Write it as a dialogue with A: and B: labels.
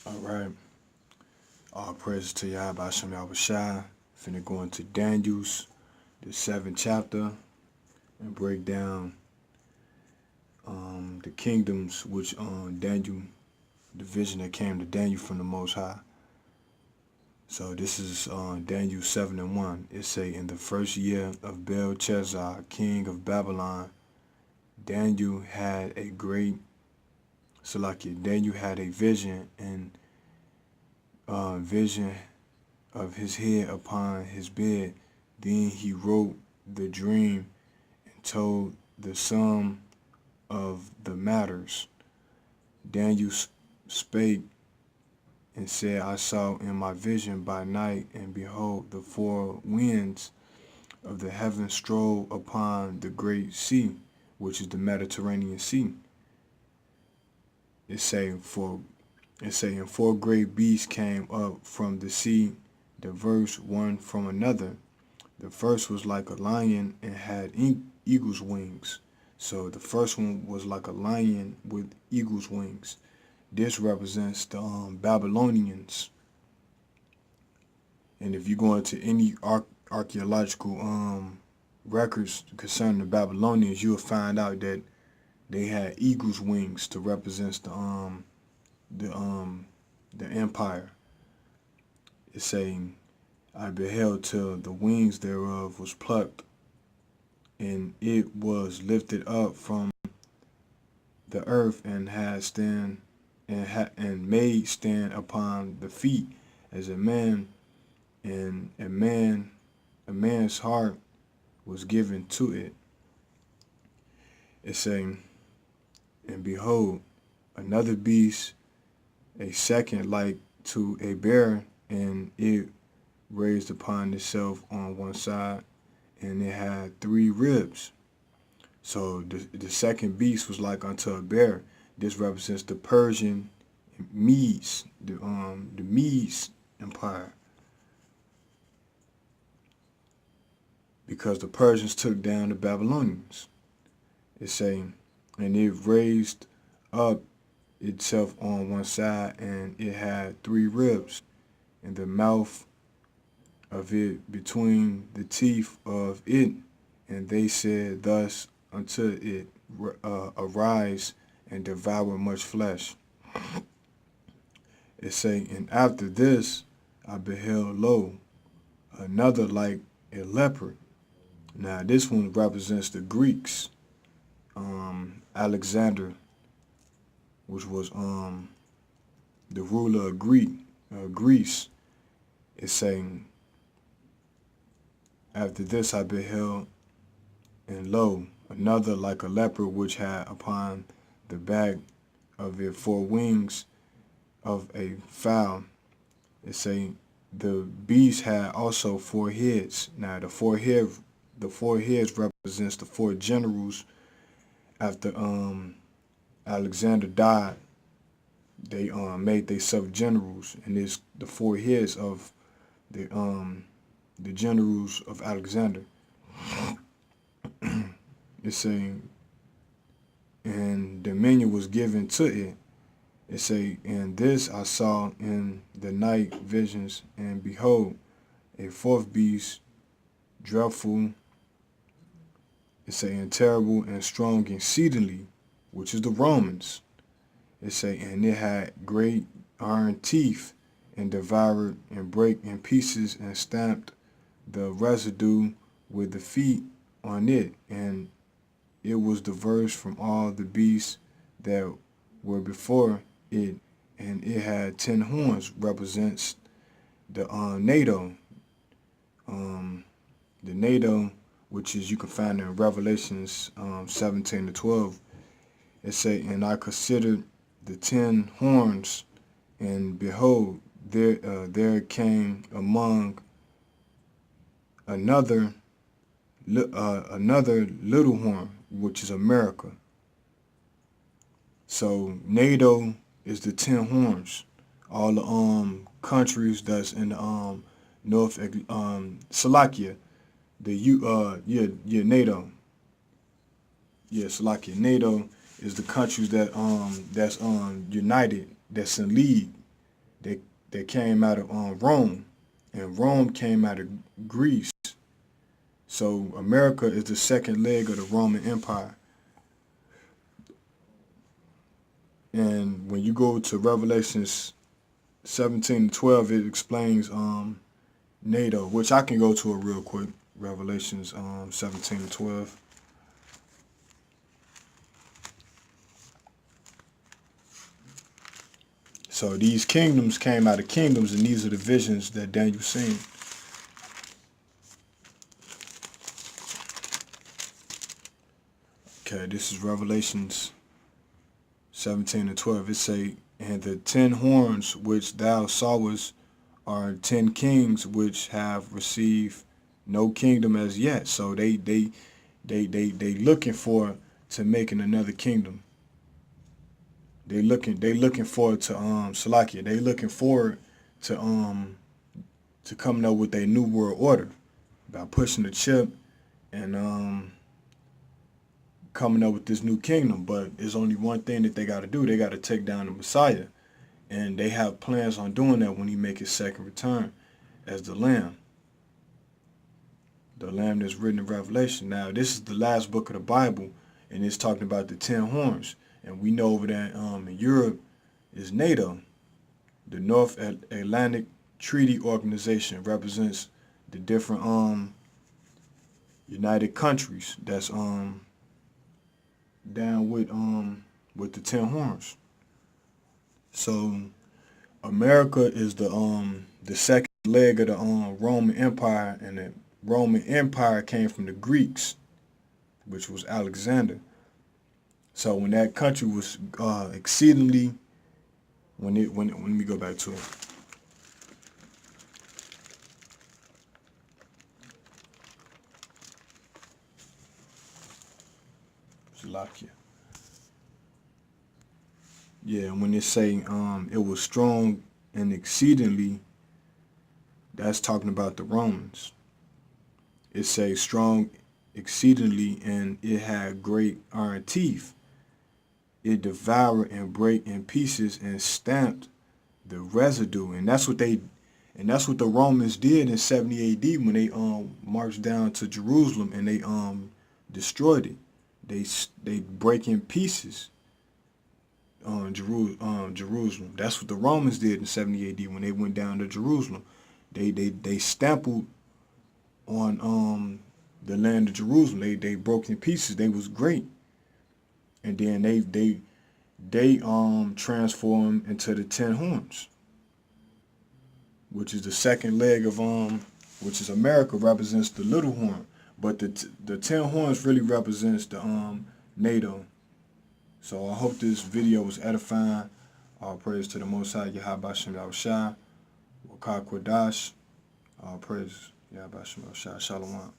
A: All right. All praises to Yahweh Ha Sham Yahawashi. Finna go into Daniel's, the seventh chapter, and break down the kingdoms which Daniel, the vision that came to Daniel from the Most High. So this is Daniel 7:1. It say, in the first year of Belshazzar, king of Babylon, Daniel had a great Daniel had a vision and vision of his head upon his bed. Then he wrote the dream and told the sum of the matters. Daniel spake and said, I saw in my vision by night, and behold, the four winds of the heaven strolled upon the great sea, which is the Mediterranean Sea. It say, and four great beasts came up from the sea, diverse one from another. The first was like a lion and had eagle's wings. So the first one was like a lion with eagle's wings. This represents the Babylonians. And if you go into any archaeological records concerning the Babylonians, you'll find out that they had eagle's wings to represent the empire. It's saying, I beheld till the wings thereof was plucked, and it was lifted up from the earth and had stand and made stand upon the feet as a man, and a man's heart was given to it. It's saying, and behold, another beast, a second like to a bear, and it raised upon itself on one side, and it had 3 ribs. So the second beast was like unto a bear. This represents the Persian Medes, the Medes Empire, because the Persians took down the Babylonians. It's saying, and it raised up itself on one side, and it had 3 ribs, and the mouth of it between the teeth of it, and they said thus unto it, arise and devour much flesh. It say, and after this I beheld, lo, another like a leopard. Now this one represents the Greeks. Alexander, which was the ruler of Greece, is saying, after this I beheld, and lo, another like a leopard, which had upon the back of it 4 wings of a fowl. It saying, the beast had also 4 heads. Now the four heads represents the 4 generals. After Alexander died, they made themselves generals, and it's the 4 heads of the generals of Alexander. It's saying, and dominion was given to it. It say, and this I saw in the night visions, and behold, a 4th beast, dreadful. It say, and terrible and strong exceedingly, which is the Romans. It say, and it had great iron teeth, and devoured and brake in pieces, and stamped the residue with the feet on it, and it was diverse from all the beasts that were before it, and it had 10 horns, represents the NATO. The NATO, which is you can find in Revelations 17-12. It say, and I considered the 10 horns, and behold, there came among another little horn, which is America. So NATO is the 10 horns. All the countries that's in the North Slovakia, NATO. Yeah, Slovakia. NATO is the countries that that's united, that's in league. they they came out of Rome, and Rome came out of Greece. So America is the second leg of the Roman Empire. And when you go to Revelations 17 to 12, it explains NATO, which I can go to it real quick. Revelations 17 to 12. So these kingdoms came out of kingdoms, and these are the visions that Daniel seen. Okay, this is Revelations 17 and 12. It say, and the 10 horns which thou sawest are 10 kings which have received no kingdom as yet. So they looking for to making another kingdom. They looking forward to Salakia. They looking forward to coming up with their new world order by pushing the chip and coming up with this new kingdom. But there's only one thing that they got to do. They got to take down the Messiah, and they have plans on doing that when he make his second return as the Lamb. The Lamb that's written in Revelation. Now, this is the last book of the Bible, and it's talking about the 10 horns. And we know over there in Europe is NATO. The North Atlantic Treaty Organization represents the different United countries that's down with the 10 horns. So America is the second leg of the Roman Empire, and the Roman Empire came from the Greeks, which was Alexander. So when that country was exceedingly, when let me go back to it. Slovakia. Yeah, when it say it was strong and exceedingly, that's talking about the Romans. It say strong exceedingly, and it had great iron teeth. It devoured and break in pieces and stamped the residue, and that's what the Romans did in 70 A.D. when they marched down to Jerusalem and they destroyed it. They break in pieces Jerusalem. That's what the Romans did in 70 A.D. when they went down to Jerusalem. They stamped on the land of Jerusalem. They broke in pieces. They was great. And then they transformed into the 10 horns, which is the second leg of which is America represents the little horn, but the 10 horns really represents the NATO. So I hope this video was edifying. All praise to the Most High, Ha Sham Yahawashi, Wakah Kwadash. All praise, Ha Sham Yahawashi, Shalom.